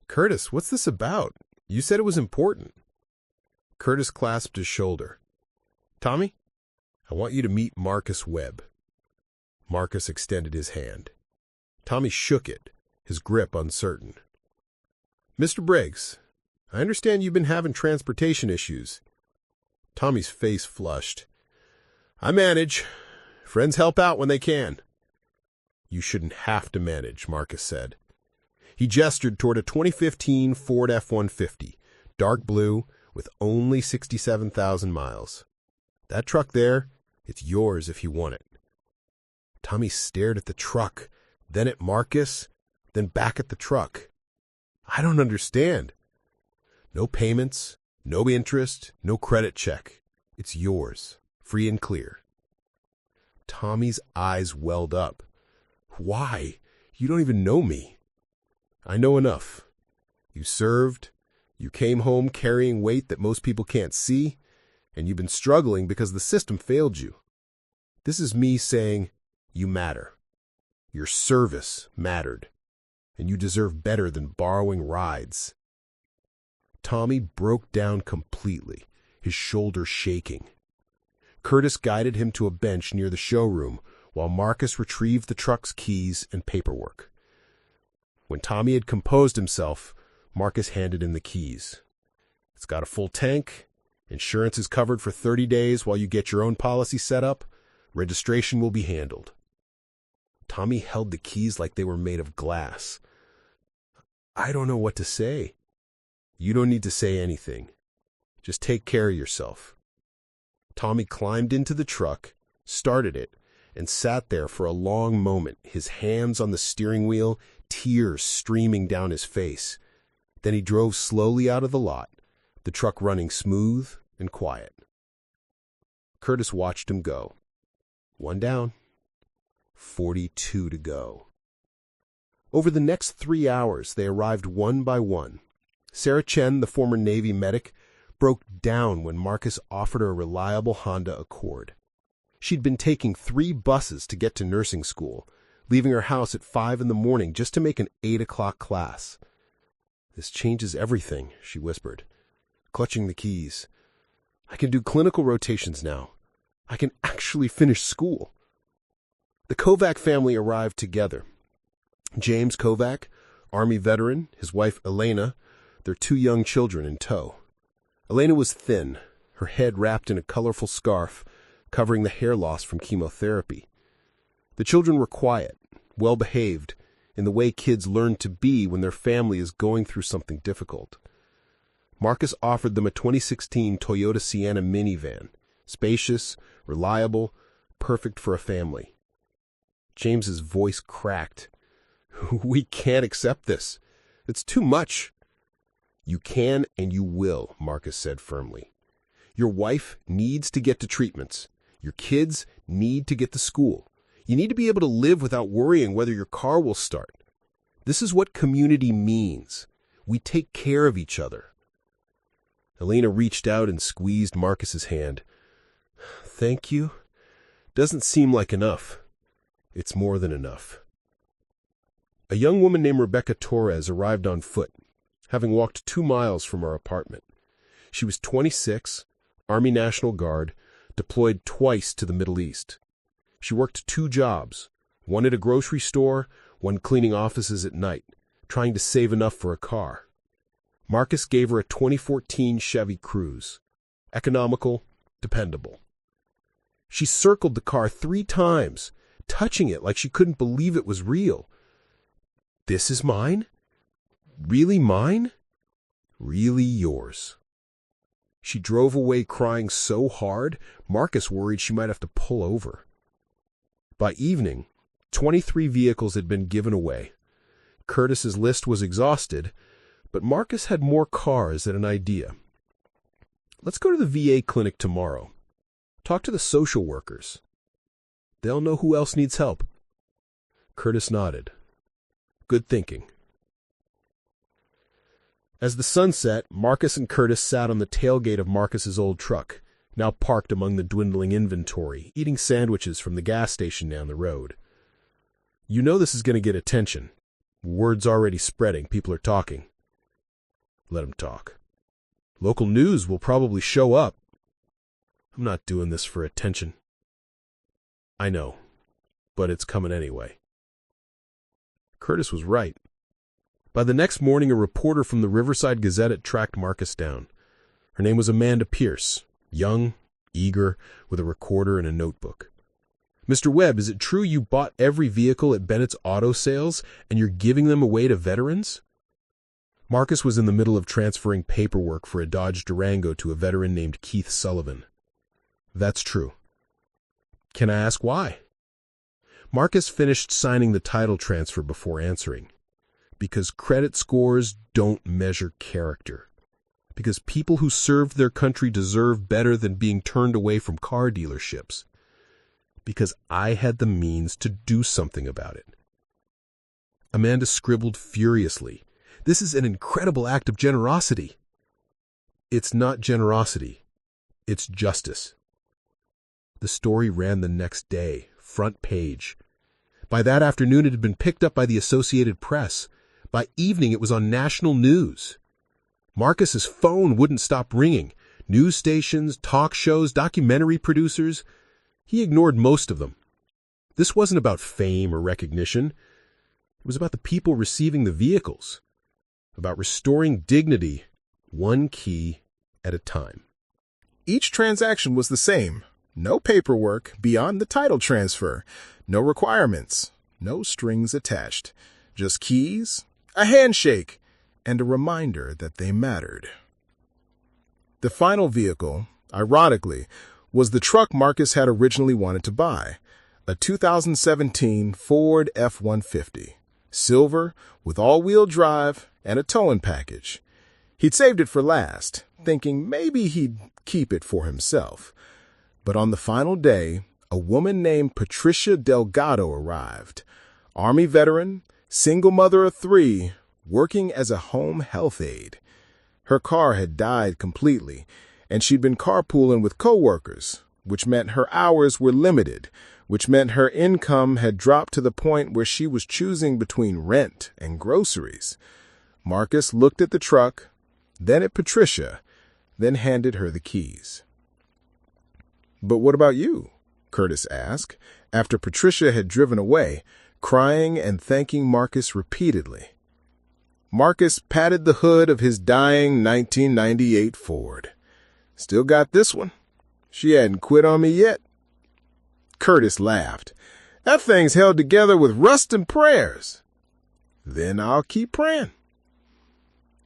"Curtis, what's this about? You said it was important." Curtis clasped his shoulder. "Tommy, I want you to meet Marcus Webb." Marcus extended his hand. Tommy shook it, his grip uncertain. "Mr. Briggs, I understand you've been having transportation issues." Tommy's face flushed. "I manage. Friends help out when they can." "You shouldn't have to manage," Marcus said. He gestured toward a 2015 Ford F-150, dark blue, with only 67,000 miles. That truck there, it's yours if you want it." Tommy stared at the truck, then at Marcus, then back at the truck. "I don't understand." "No payments, no interest, no credit check. It's yours, free and clear." Tommy's eyes welled up. "Why? You don't even know me." "I know enough. You served, you came home carrying weight that most people can't see, and you've been struggling because the system failed you. This is me saying, you matter. Your service mattered, and you deserve better than borrowing rides." Tommy broke down completely, his shoulders shaking. Curtis guided him to a bench near the showroom while Marcus retrieved the truck's keys and paperwork. When Tommy had composed himself, Marcus handed him the keys. "It's got a full tank. Insurance is covered for 30 days while you get your own policy set up. Registration will be handled." Tommy held the keys like they were made of glass. "I don't know what to say." "You don't need to say anything. Just take care of yourself." Tommy climbed into the truck, started it, and sat there for a long moment, his hands on the steering wheel, tears streaming down his face. Then he drove slowly out of the lot, the truck running smooth and quiet. Curtis watched him go. 1 down, 42 to go. Over the next 3 hours, they arrived one by one. Sarah Chen, the former Navy medic, broke down when Marcus offered her a reliable Honda Accord. She'd been taking 3 buses to get to nursing school, leaving her house at 5 in the morning just to make an 8 o'clock class. "This changes everything," she whispered, clutching the keys. "I can do clinical rotations now. I can actually finish school." The Kovac family arrived together. James Kovac, Army veteran, his wife Elena, their 2 young children in tow. Elena was thin, her head wrapped in a colorful scarf, covering the hair loss from chemotherapy. The children were quiet, well-behaved, in the way kids learn to be when their family is going through something difficult. Marcus offered them a 2016 Toyota Sienna minivan, spacious, reliable, perfect for a family. James's voice cracked. "We can't accept this. It's too much." "You can and you will," Marcus said firmly. "Your wife needs to get to treatments. Your kids need to get to school. You need to be able to live without worrying whether your car will start. This is what community means. We take care of each other." Elena reached out and squeezed Marcus's hand. "Thank you. Doesn't seem like enough." "It's more than enough." A young woman named Rebecca Torres arrived on foot, having walked 2 miles from our apartment. She was 26, Army National Guard, deployed twice to the Middle East. She worked 2 jobs, one at a grocery store, one cleaning offices at night, trying to save enough for a car. Marcus gave her a 2014 Chevy Cruze. Economical, dependable. She circled the car 3 times, touching it like she couldn't believe it was real. "This is mine? Really mine? Really yours." She drove away crying so hard, Marcus worried she might have to pull over. By evening, 23 vehicles had been given away. Curtis's list was exhausted, but Marcus had more cars and an idea. "Let's go to the VA clinic tomorrow. Talk to the social workers. They'll know who else needs help." Curtis nodded. "Good thinking." As the sun set, Marcus and Curtis sat on the tailgate of Marcus's old truck, now parked among the dwindling inventory, eating sandwiches from the gas station down the road. "You know this is going to get attention. Word's already spreading. People are talking." "Let them talk. Local news will probably show up." "I'm not doing this for attention." "I know, but it's coming anyway." Curtis was right. By the next morning, a reporter from the Riverside Gazette had tracked Marcus down. Her name was Amanda Pierce, young, eager, with a recorder and a notebook. "Mr. Webb, is it true you bought every vehicle at Bennett's Auto Sales and you're giving them away to veterans?" Marcus was in the middle of transferring paperwork for a Dodge Durango to a veteran named Keith Sullivan. That's true. Can I ask why? Marcus finished signing the title transfer before answering. Because credit scores don't measure character. Because people who served their country deserve better than being turned away from car dealerships. Because I had the means to do something about it. Amanda scribbled furiously. This is an incredible act of generosity. It's not generosity. It's justice. The story ran the next day, front page. By that afternoon, it had been picked up by the Associated Press. By evening, it was on national news. Marcus's phone wouldn't stop ringing. News stations, talk shows, documentary producers. He ignored most of them. This wasn't about fame or recognition. It was about the people receiving the vehicles. About restoring dignity, one key at a time. Each transaction was the same. No paperwork beyond the title transfer. No requirements. No strings attached. Just keys, a handshake, and a reminder that they mattered. The final vehicle, ironically, was the truck Marcus had originally wanted to buy, a 2017 Ford F-150, silver with all-wheel drive and a towing package. He'd saved it for last, thinking maybe he'd keep it for himself. But on the final day, a woman named Patricia Delgado arrived, Army veteran, single mother of 3, working as a home health aide. Her car had died completely, and she'd been carpooling with coworkers, which meant her hours were limited, which meant her income had dropped to the point where she was choosing between rent and groceries. Marcus looked at the truck, then at Patricia, then handed her the keys. "But what about you?" Curtis asked, after Patricia had driven away, crying and thanking Marcus repeatedly. Marcus patted the hood of his dying 1998 Ford. "Still got this one. She hadn't quit on me yet." Curtis laughed. "That thing's held together with rust and prayers." "Then I'll keep praying."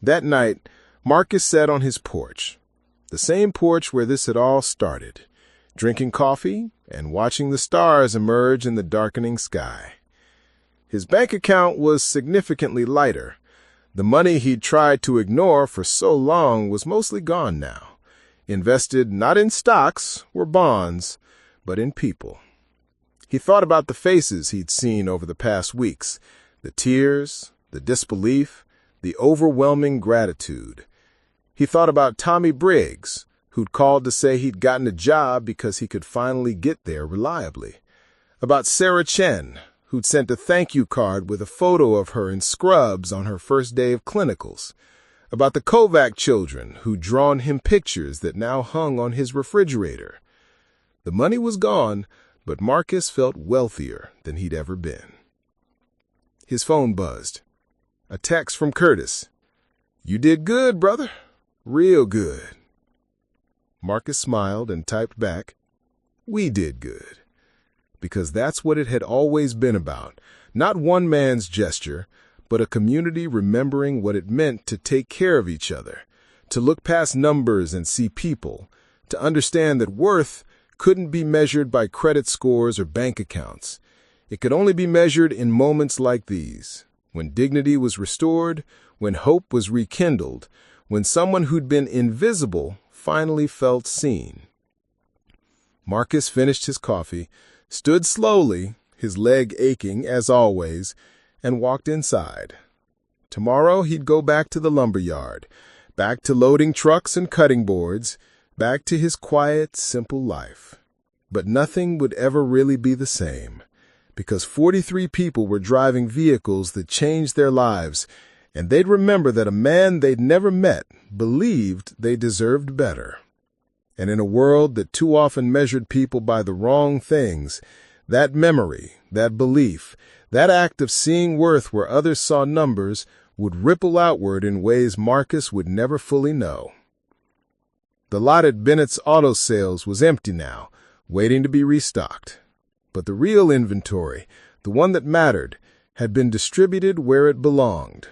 That night, Marcus sat on his porch, the same porch where this had all started, drinking coffee and watching the stars emerge in the darkening sky. His bank account was significantly lighter. The money he'd tried to ignore for so long was mostly gone now, invested not in stocks or bonds, but in people. He thought about the faces he'd seen over the past weeks, the tears, the disbelief, the overwhelming gratitude. He thought about Tommy Briggs, who'd called to say he'd gotten a job because he could finally get there reliably. About Sarah Chen, who'd sent a thank you card with a photo of her in scrubs on her first day of clinicals. About the Kovac children who'd drawn him pictures that now hung on his refrigerator. The money was gone, but Marcus felt wealthier than he'd ever been. His phone buzzed. A text from Curtis. "You did good, brother. Real good." Marcus smiled and typed back, "We did good." Because that's what it had always been about. Not one man's gesture, but a community remembering what it meant to take care of each other, to look past numbers and see people, to understand that worth couldn't be measured by credit scores or bank accounts. It could only be measured in moments like these, when dignity was restored, when hope was rekindled, when someone who'd been invisible finally felt seen. Marcus finished his coffee, stood slowly, his leg aching as always, and walked inside. Tomorrow he'd go back to the lumberyard, back to loading trucks and cutting boards, back to his quiet, simple life. But nothing would ever really be the same, because 43 people were driving vehicles that changed their lives, and they'd remember that a man they'd never met believed they deserved better. And in a world that too often measured people by the wrong things, that memory, that belief, that act of seeing worth where others saw numbers would ripple outward in ways Marcus would never fully know. The lot at Bennett's Auto Sales was empty now, waiting to be restocked. But the real inventory, the one that mattered, had been distributed where it belonged.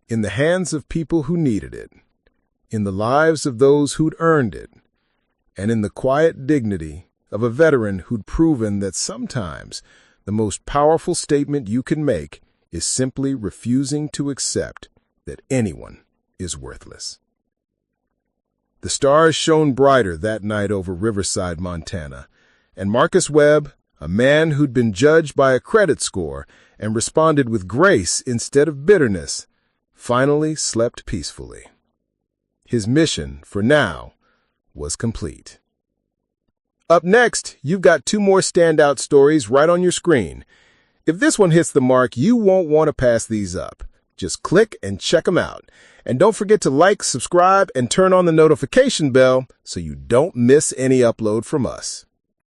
In the hands of people who needed it. In the lives of those who'd earned it. and in the quiet dignity of a veteran who'd proven that sometimes the most powerful statement you can make is simply refusing to accept that anyone is worthless. The stars shone brighter that night over Riverside, Montana, and Marcus Webb, a man who'd been judged by a credit score and responded with grace instead of bitterness, finally slept peacefully. His mission, for now, was complete. Up next, you've got 2 more standout stories right on your screen. If this one hits the mark, you won't want to pass these up. Just click and check them out. And don't forget to like, subscribe, and turn on the notification bell so you don't miss any upload from us.